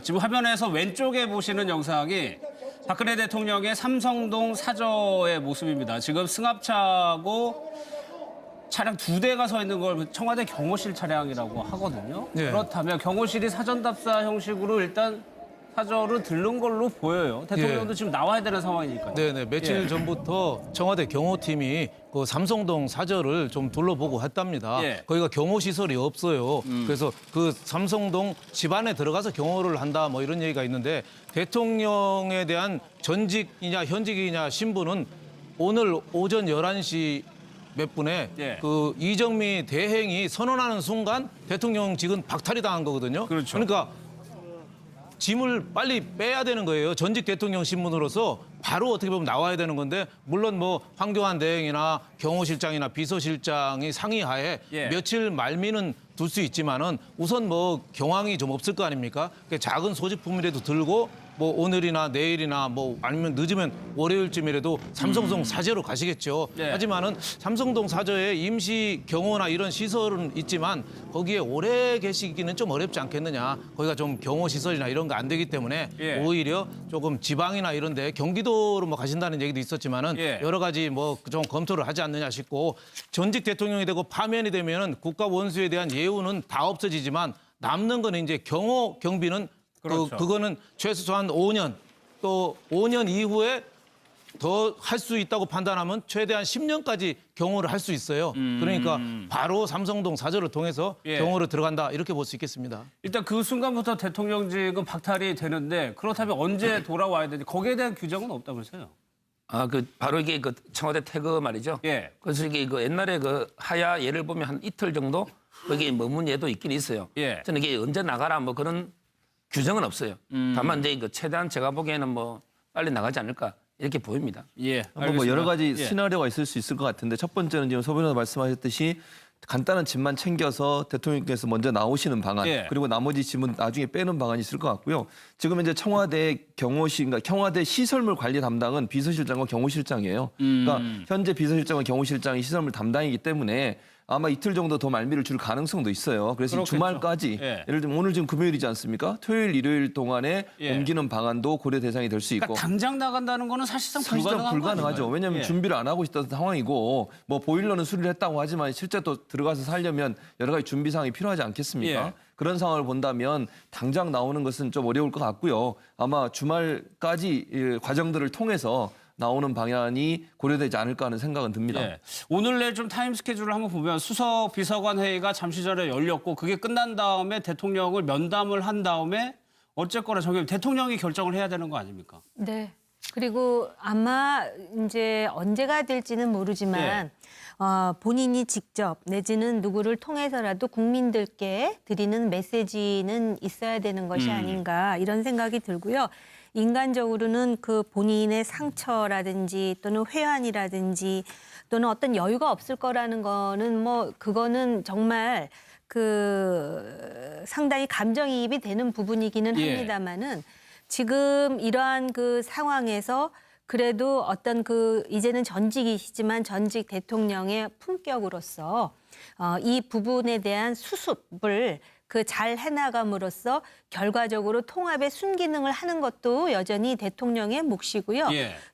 지금 화면에서 왼쪽에 보시는 영상이 박근혜 대통령의 삼성동 사저의 모습입니다. 지금 승합차고 차량 2대가 서 있는 걸 청와대 경호실 차량이라고 하거든요. 네. 그렇다면 경호실이 사전답사 형식으로 일단 사저를 들른 걸로 보여요. 대통령도 지금 나와야 되는 상황이니까요. 네네. 며칠 전부터 청와대 경호팀이 그 삼성동 사저를 좀 둘러보고 했답니다. 거기가 경호 시설이 없어요. 그래서 그 삼성동 집 안에 들어가서 경호를 한다 뭐 이런 얘기가 있는데 대통령에 대한 전직이냐 현직이냐 신분은 오늘 오전 11시 몇 분에 그 이정미 대행이 선언하는 순간 대통령직은 박탈이 당한 거거든요. 그렇죠. 그러니까 짐을 빨리 빼야 되는 거예요. 전직 대통령 신분으로서 바로 어떻게 보면 나와야 되는 건데 물론 뭐 황교안 대행이나 경호실장이나 비서실장이 상의하에 며칠 말미는 둘 수 있지만은 우선 뭐 경황이 좀 없을 거 아닙니까? 작은 소지품이라도 들고 뭐 오늘이나 내일이나 뭐 아니면 늦으면 월요일쯤이라도 삼성동 사저로 가시겠죠. 하지만은 삼성동 사저에 임시 경호나 이런 시설은 있지만 거기에 오래 계시기는 좀 어렵지 않겠느냐. 거기가 좀 경호 시설이나 이런 거 안 되기 때문에 오히려 조금 지방이나 이런 데 경기도로 뭐 가신다는 얘기도 있었지만은 여러 가지 뭐 좀 검토를 하지 않느냐 싶고 전직 대통령이 되고 파면이 되면은 국가 원수에 대한 예우는 다 없어지지만 남는 거는 이제 경호 경비는 그거는 최소한 5년, 또 5년 이후에 더 할 수 있다고 판단하면 최대한 10년까지 경호를 할 수 있어요. 그러니까 바로 삼성동 사저를 통해서 경호로 들어간다 이렇게 볼 수 있겠습니다. 일단 그 순간부터 대통령직은 박탈이 되는데 그렇다면 언제 돌아와야 되는지 거기에 대한 규정은 없다면서요? 바로 이게 그 청와대 태거 말이죠. 그래서 이게 그 옛날에 그 하야 예를 보면 한 이틀 정도 거기에 머문 예도 있긴 있어요. 저는 이게 언제 나가라 뭐 그런 규정은 없어요. 다만 이제 그 최대한 제가 보기에는 뭐 빨리 나가지 않을까 이렇게 보입니다. 뭐 여러 가지 시나리오가 있을 수 있을 것 같은데 첫 번째는 지금 서 변호사 말씀하셨듯이 간단한 짐만 챙겨서 대통령께서 먼저 나오시는 방안 그리고 나머지 짐은 나중에 빼는 방안이 있을 것 같고요. 지금 이제 청와대 경호실, 그러니까 청와대 시설물 관리 담당은 비서실장과 경호실장이에요. 그러니까 현재 비서실장과 경호실장이 시설물 담당이기 때문에 아마 이틀 정도 더 말미를 줄 가능성도 있어요. 그래서 그렇겠죠. 주말까지 예를 들면 오늘 지금 금요일이지 않습니까? 토요일, 일요일 동안에 옮기는 방안도 고려 대상이 될 수 있고. 그러니까 당장 나간다는 거는 사실상 불가능하죠. 왜냐하면 준비를 안 하고 있던 상황이고 뭐 보일러는 수리를 했다고 하지만 실제 또 들어가서 살려면 여러 가지 준비 사항이 필요하지 않겠습니까? 그런 상황을 본다면 당장 나오는 것은 좀 어려울 것 같고요. 아마 주말까지 과정들을 통해서 나오는 방향이 고려되지 않을까 하는 생각은 듭니다. 오늘 내일 좀 타임 스케줄을 한번 보면 수석 비서관 회의가 잠시 전에 열렸고 그게 끝난 다음에 대통령을 면담을 한 다음에 어쨌거나 대통령이 결정을 해야 되는 거 아닙니까? 네. 그리고 아마 이제 언제가 될지는 모르지만 본인이 직접 내지는 누구를 통해서라도 국민들께 드리는 메시지는 있어야 되는 것이 아닌가 이런 생각이 들고요. 인간적으로는 그 본인의 상처라든지 또는 회한이라든지 또는 어떤 여유가 없을 거라는 거는 뭐 그거는 정말 그 상당히 감정이입이 되는 부분이기는 합니다만은 지금 이러한 그 상황에서 그래도 어떤 그 이제는 전직이시지만 전직 대통령의 품격으로서 이 부분에 대한 수습을 그 잘 해나감으로써 결과적으로 통합의 순기능을 하는 것도 여전히 대통령의 몫이고요.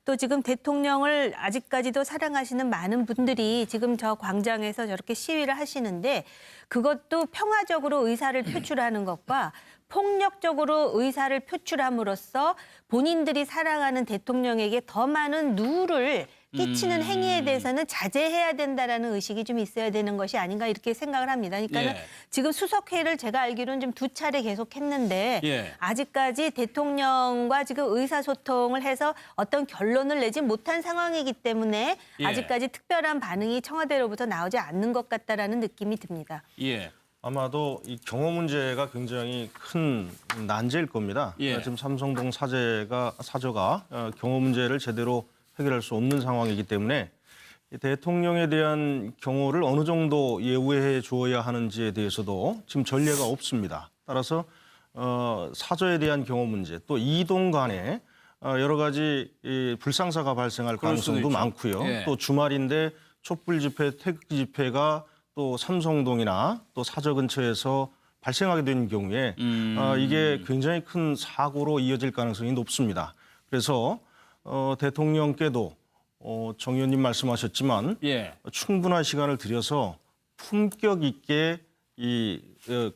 또 지금 대통령을 아직까지도 사랑하시는 많은 분들이 지금 저 광장에서 저렇게 시위를 하시는데 그것도 평화적으로 의사를 표출하는 것과 폭력적으로 의사를 표출함으로써 본인들이 사랑하는 대통령에게 더 많은 누를 끼치는 행위에 대해서는 자제해야 된다라는 의식이 좀 있어야 되는 것이 아닌가 이렇게 생각을 합니다. 그러니까 지금 수석회의를 제가 알기로는 좀 2차례 계속했는데 아직까지 대통령과 지금 의사소통을 해서 어떤 결론을 내지 못한 상황이기 때문에 아직까지 특별한 반응이 청와대로부터 나오지 않는 것 같다라는 느낌이 듭니다. 아마도 이 경호 문제가 굉장히 큰 난제일 겁니다. 지금 삼성동 사저가 경호 문제를 제대로 해결할 수 없는 상황이기 때문에 대통령에 대한 경호를 어느 정도 예우해 주어야 하는지에 대해서도 지금 전례가 없습니다. 따라서 사저에 대한 경호 문제, 또 이동 간에 여러 가지 불상사가 발생할 가능성도 많고요. 또 주말인데 촛불 집회, 태극기 집회가 또 삼성동이나 또 사저 근처에서 발생하게 되는 경우에 이게 굉장히 큰 사고로 이어질 가능성이 높습니다. 그래서 대통령께도 정 의원님 말씀하셨지만 충분한 시간을 들여서 품격 있게 이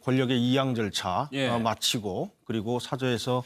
권력의 이양 절차 마치고 그리고 사저에서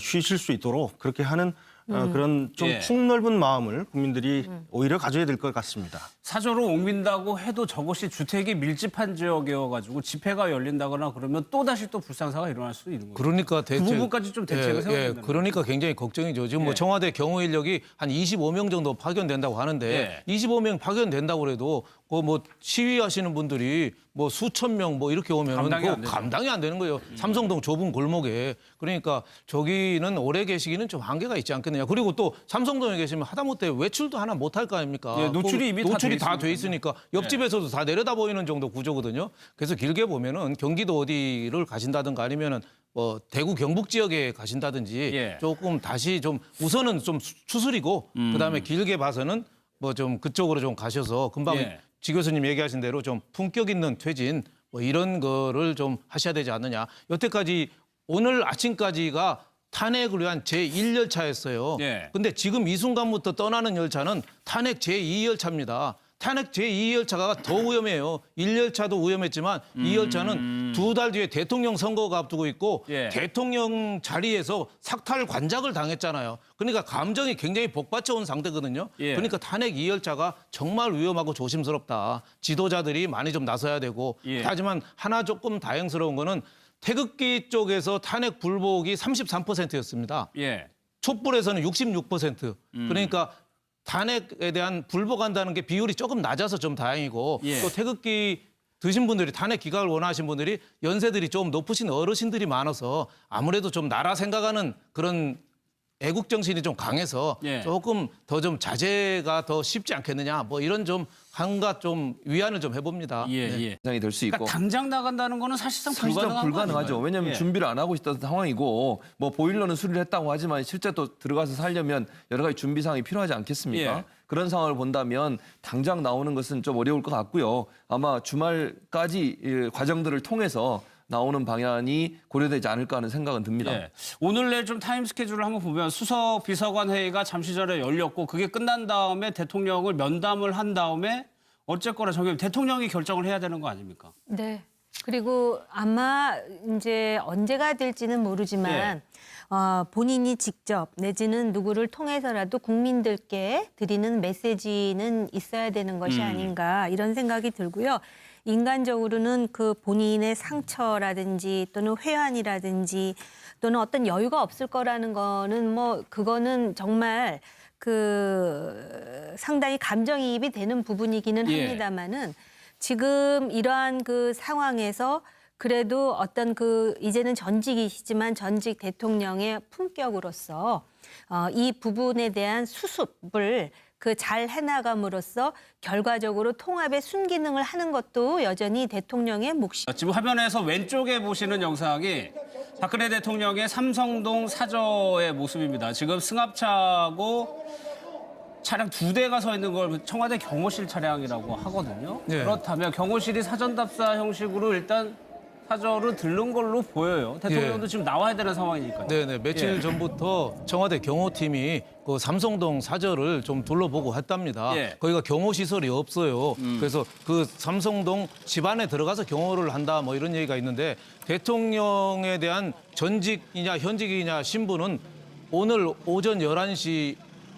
쉬실 수 있도록 그렇게 하는 그런 좀 폭넓은 마음을 국민들이 오히려 가져야 될 것 같습니다. 사저로 옮긴다고 해도 저것이 주택이 밀집한 지역이어가지고 집회가 열린다거나 그러면 또다시 또 불상사가 일어날 수도 있는 거예요. 그러니까 그 부분까지 좀 대책을 세워야 된다. 그러니까 굉장히 걱정이죠. 지금 뭐 청와대 경호 인력이 한 25명 정도 파견된다고 하는데 25명 파견된다고 해도 그 뭐 시위하시는 분들이 뭐 수천 명 뭐 이렇게 오면 감당이 안 되는 거예요. 삼성동 좁은 골목에. 그러니까 저기는 오래 계시기는 좀 한계가 있지 않겠느냐. 그리고 또 삼성동에 계시면 하다못해 외출도 하나 못 할 거 아닙니까? 노출이 이미 다 돼 있으니까 옆집에서도 다 내려다 보이는 정도 구조거든요. 그래서 길게 보면은 경기도 어디를 가신다든가 아니면은 뭐 대구 경북 지역에 가신다든지 조금 다시 좀 우선은 좀 추스리고 그다음에 길게 봐서는 뭐 좀 그쪽으로 좀 가셔서 금방 지 교수님 얘기하신 대로 좀 품격 있는 퇴진 뭐 이런 거를 좀 하셔야 되지 않느냐. 여태까지 오늘 아침까지가 탄핵을 위한 제1열차였어요. 근데 지금 이 순간부터 떠나는 열차는 탄핵 제2열차입니다. 탄핵 제2열차가 더 위험해요. 1열차도 위험했지만 2열차는 2달 뒤에 대통령 선거가 앞두고 있고 대통령 자리에서 삭탈 관작을 당했잖아요. 그러니까 감정이 굉장히 복받쳐 온 상태거든요. 그러니까 탄핵 2열차가 정말 위험하고 조심스럽다. 지도자들이 많이 좀 나서야 되고 하지만 하나 조금 다행스러운 거는 태극기 쪽에서 탄핵 불복이 33%였습니다. 촛불에서는 66%. 그러니까 탄핵에 대한 불복한다는 게 비율이 조금 낮아서 좀 다행이고 또 태극기 드신 분들이 탄핵 기각을 원하신 분들이 연세들이 좀 높으신 어르신들이 많아서 아무래도 좀 나라 생각하는 그런 애국 정신이 좀 강해서 조금 더 좀 자제가 더 쉽지 않겠느냐 뭐 이런 좀 한가 좀 위안을 좀 해봅니다. 상이 될 수 있고. 그러니까 당장 나간다는 거는 사실상 불가능하죠. 왜냐하면 준비를 안 하고 있던 상황이고 뭐 보일러는 수리를 했다고 하지만 실제 또 들어가서 살려면 여러 가지 준비 사항이 필요하지 않겠습니까? 그런 상황을 본다면 당장 나오는 것은 좀 어려울 것 같고요. 아마 주말까지 이 과정들을 통해서 나오는 방향이 고려되지 않을까 하는 생각은 듭니다. 오늘 내일 좀 타임 스케줄을 한번 보면 수석 비서관 회의가 잠시 전에 열렸고 그게 끝난 다음에 대통령을 면담을 한 다음에 어쨌거나 저기 대통령이 결정을 해야 되는 거 아닙니까? 네. 그리고 아마 이제 언제가 될지는 모르지만 본인이 직접 내지는 누구를 통해서라도 국민들께 드리는 메시지는 있어야 되는 것이 아닌가 이런 생각이 들고요. 인간적으로는 그 본인의 상처라든지 또는 회한이라든지 또는 어떤 여유가 없을 거라는 거는 뭐 그거는 정말 그 상당히 감정이입이 되는 부분이기는 합니다만은 지금 이러한 그 상황에서 그래도 어떤 그 이제는 전직이시지만 전직 대통령의 품격으로서 이 부분에 대한 수습을 그 잘 해나감으로써 결과적으로 통합의 순기능을 하는 것도 여전히 대통령의 몫이. 지금 화면에서 왼쪽에 보시는 영상이 박근혜 대통령의 삼성동 사저의 모습입니다. 지금 승합차하고 차량 2대가 서 있는 걸 청와대 경호실 차량이라고 하거든요. 그렇다면 경호실이 사전답사 형식으로 일단 사저를 들른 걸로 보여요. 대통령도 지금 나와야 되는 상황이니까요. 네네. 며칠 전부터 청와대 경호팀이 그 삼성동 사저를 좀 둘러보고 했답니다. 거기가 경호 시설이 없어요. 그래서 그 삼성동 집 안에 들어가서 경호를 한다 뭐 이런 얘기가 있는데 대통령에 대한 전직이냐 현직이냐 신분은 오늘 오전 11시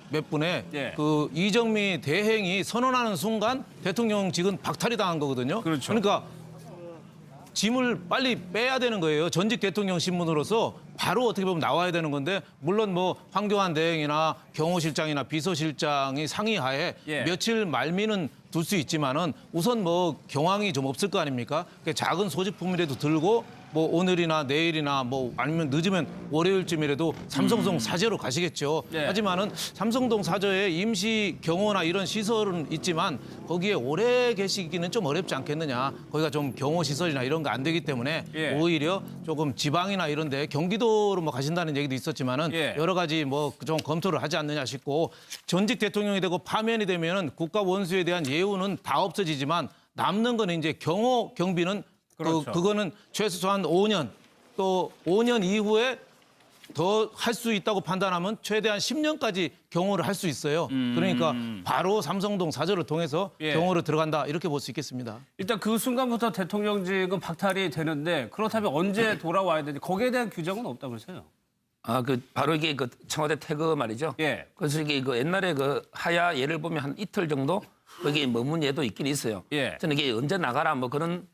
몇 분에 그 이정미 대행이 선언하는 순간 대통령직은 박탈이 당한 거거든요. 그러니까 짐을 빨리 빼야 되는 거예요. 전직 대통령 신분으로서 바로 어떻게 보면 나와야 되는 건데 물론 뭐 황교안 대행이나 경호실장이나 비서실장이 상의하에 며칠 말미는 둘 수 있지만은 우선 뭐 경황이 좀 없을 거 아닙니까? 그러니까 작은 소지품이라도 들고 뭐 오늘이나 내일이나 뭐 아니면 늦으면 월요일쯤이라도 삼성동 사저로 가시겠죠. 하지만은 삼성동 사저에 임시 경호나 이런 시설은 있지만 거기에 오래 계시기는 좀 어렵지 않겠느냐. 거기가 좀 경호 시설이나 이런 거 안 되기 때문에 오히려 조금 지방이나 이런 데 경기도로 뭐 가신다는 얘기도 있었지만은 여러 가지 뭐 좀 검토를 하지 않느냐 싶고 전직 대통령이 되고 파면이 되면은 국가 원수에 대한 예우는 다 없어지지만 남는 거는 이제 경호 경비는 그렇죠. 그거는 최소한 5년 또 5년 이후에 더 할 수 있다고 판단하면 최대한 10년까지 경호를 할 수 있어요. 그러니까 바로 삼성동 사저를 통해서 예. 경호로 들어간다 이렇게 볼 수 있겠습니다. 일단 그 순간부터 대통령직은 박탈이 되는데 그렇다면 언제 돌아와야 되는지 거기에 대한 규정은 없다면서요? 바로 이게 그 청와대 태그 말이죠. 예. 그래서 이게 그 옛날에 그 하야 예를 보면 한 이틀 정도 거기에 머문 예도 있긴 있어요. 예. 저는 이게 언제 나가라 뭐 그런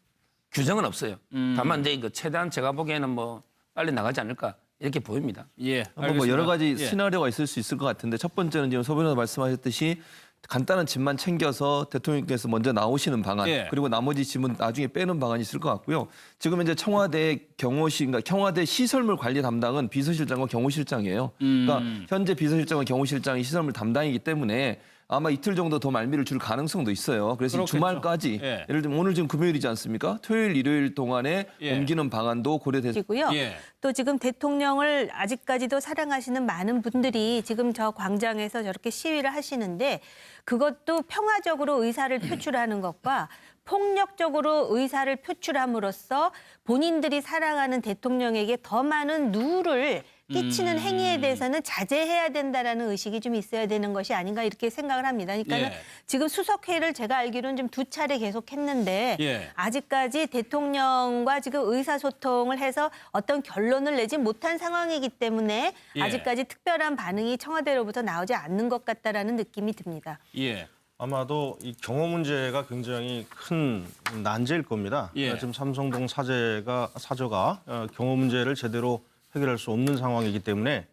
규정은 없어요. 다만 이제 그 최대한 제가 보기에는 뭐 빨리 나가지 않을까 이렇게 보입니다. 예. 뭐 알겠습니다. 여러 가지 예. 시나리오가 있을 수 있을 것 같은데 첫 번째는 지금 소 변호사 말씀하셨듯이 간단한 짐만 챙겨서 대통령께서 먼저 나오시는 방안 예. 그리고 나머지 짐은 나중에 빼는 방안이 있을 것 같고요. 지금 현재 청와대 그러니까 청와대 시설물 관리 담당은 비서실장과 경호실장이에요. 그러니까 현재 비서실장과 경호실장이 시설물 담당이기 때문에 아마 이틀 정도 더 말미를 줄 가능성도 있어요. 그래서 이 그렇겠죠. 주말까지 예. 예를 들면 오늘 지금 금요일이지 않습니까? 토요일, 일요일 동안에 예. 옮기는 방안도 고려돼서 고요. 예. 또 지금 대통령을 아직까지도 사랑하시는 많은 분들이 지금 저 광장에서 저렇게 시위를 하시는데 그것도 평화적으로 의사를 표출하는 것과 폭력적으로 의사를 표출함으로써 본인들이 사랑하는 대통령에게 더 많은 누를 끼치는 행위에 대해서는 자제해야 된다라는 의식이 좀 있어야 되는 것이 아닌가 이렇게 생각을 합니다. 그러니까 예. 지금 수석회의를 제가 알기로는 좀 2차례 계속했는데 예. 아직까지 대통령과 지금 의사소통을 해서 어떤 결론을 내지 못한 상황이기 때문에 예. 아직까지 특별한 반응이 청와대로부터 나오지 않는 것 같다라는 느낌이 듭니다. 예. 아마도 이 경호 문제가 굉장히 큰 난제일 겁니다. 예. 지금 삼성동 사저가 경호 문제를 제대로 해결할 수 없는 상황이기 때문에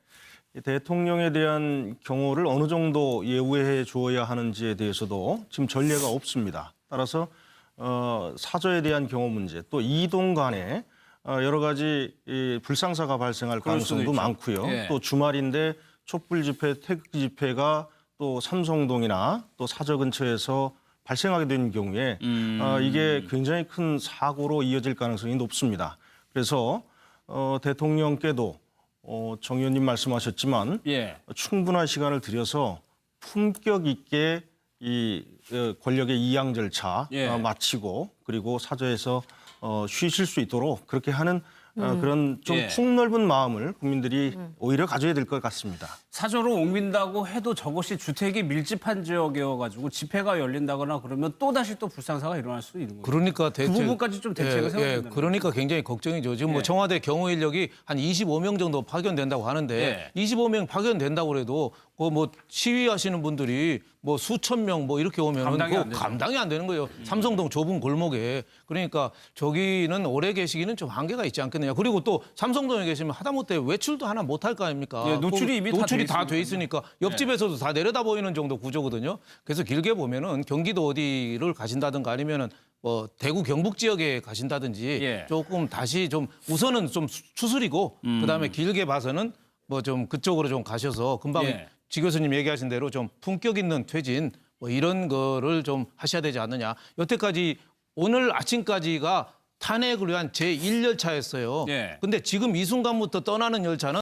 이 대통령에 대한 경호를 어느 정도 예우해 주어야 하는지에 대해서도 지금 전례가 없습니다. 따라서 사저에 대한 경호 문제 또 이동 간에 여러 가지 이 불상사가 발생할 그럴 수도 가능성도 있죠. 많고요. 예. 또 주말인데 촛불 집회, 태극 집회가 또 삼성동이나 또 사저 근처에서 발생하게 된 경우에 이게 굉장히 큰 사고로 이어질 가능성이 높습니다. 그래서 대통령께도 정 의원님 말씀하셨지만 예. 충분한 시간을 들여서 품격 있게 이 권력의 이양 절차 예. 마치고 그리고 사저에서 쉬실 수 있도록 그렇게 하는 그런 좀 예. 폭넓은 마음을 국민들이 오히려 가져야 될 것 같습니다. 사저로 옮긴다고 해도 저것이 주택이 밀집한 지역이어가지고 집회가 열린다거나 그러면 또다시 또 불상사가 일어날 수도 있는 거예요. 그러니까 대책 부분까지 좀 대책을 세워야 된다는 그러니까 굉장히 걱정이죠. 지금 뭐 예. 청와대 경호 인력이 한 25명 정도 파견된다고 하는데 예. 25명 파견된다고 해도 그 뭐 시위하시는 분들이 뭐 수천 명 뭐 이렇게 오면 감당이 안 되죠. 감당이 안 되는 거예요. 삼성동 좁은 골목에. 그러니까 저기는 오래 계시기는 좀 한계가 있지 않겠느냐. 그리고 또 삼성동에 계시면 하다못해 외출도 하나 못 할 거 아닙니까? 예, 노출이 이미 다 돼 있으니까 옆집에서도 다 내려다 보이는 정도 구조거든요. 그래서 길게 보면은 경기도 어디를 가신다든가 아니면은 뭐 대구 경북 지역에 가신다든지 예. 조금 다시 좀 우선은 좀 추스리고 그다음에 길게 봐서는 뭐 좀 그쪽으로 좀 가셔서 금방 예. 지 교수님 얘기하신 대로 좀 품격 있는 퇴진 뭐 이런 거를 좀 하셔야 되지 않느냐. 여태까지 오늘 아침까지가 탄핵을 위한 제1열차였어요. 예. 근데 지금 이 순간부터 떠나는 열차는